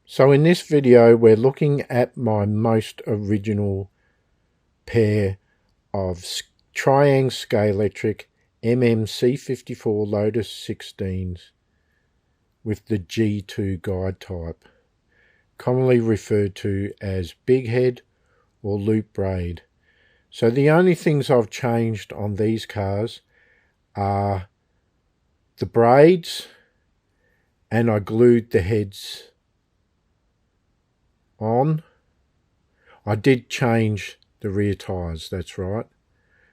So in this video we're looking at my most original pair of Triang Scalextric C54 Lotus 16s with the G2 guide type, commonly referred to as big head or loop braid. So the only things I've changed on these cars are the braids, and I glued the heads on. I did change the rear tyres, that's right.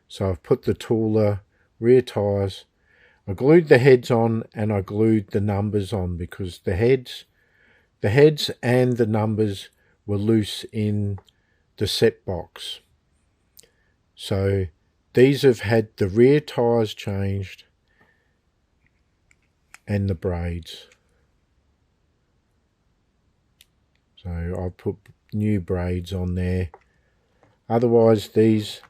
So I've put the taller rear tyres. I glued the heads on and I glued the numbers on because the heads and the numbers were loose in the set box. So these have had the rear tyres changed and the braids. So I'll put new braids on there. Otherwise these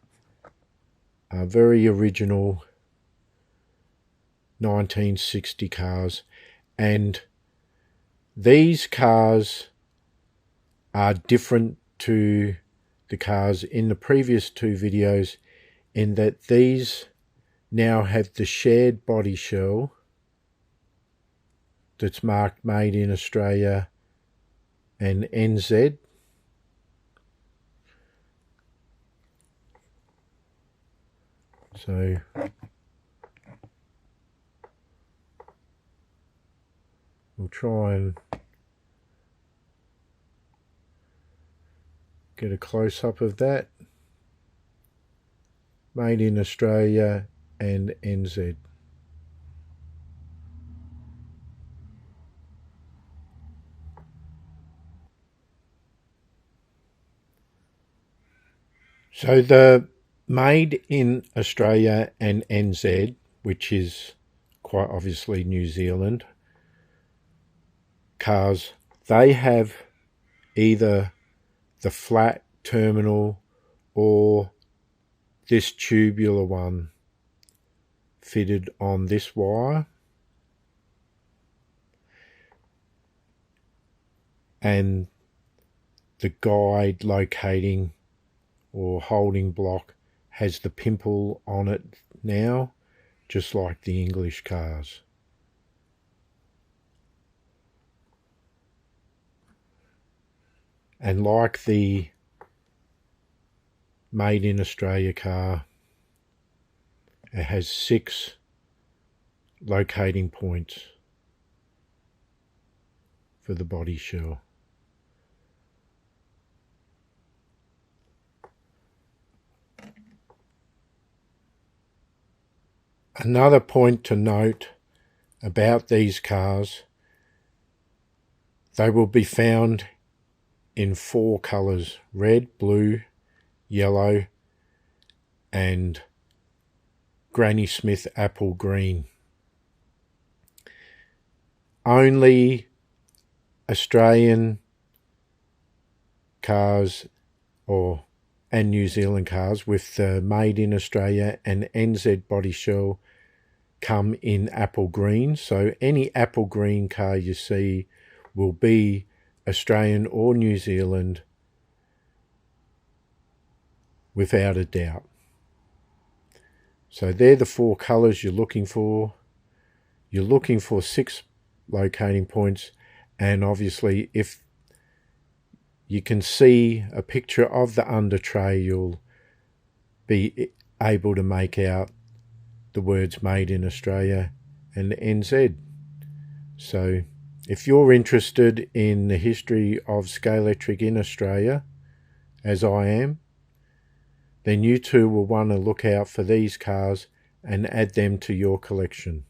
are very original 1960 cars, and these cars are different to the cars in the previous two videos in that these now have the shared body shell that's marked made in Australia and NZ. So we'll try and get a close-up of that. Made in Australia and NZ. So the made in Australia and NZ, which is quite obviously New Zealand cars, they have either the flat terminal or this tubular one fitted on this wire, and the guide locating or holding block has the pimple on it now, just like the English cars. And like the made in Australia car, it has 6 locating points for the body shell. Another point to note about these cars, they will be found in 4 colours: red, blue, yellow and Granny Smith apple green. Only Australian cars and New Zealand cars with the made in Australia and NZ body shell come in apple green. So any apple green car you see will be Australian or New Zealand without a doubt. So they're the 4 colours you're looking for. You're looking for 6 locating points, and obviously if you can see a picture of the under tray, you'll be able to make out the words made in Australia and NZ. So if you're interested in the history of Scalextric in Australia, as I am, then you too will want to look out for these cars and add them to your collection.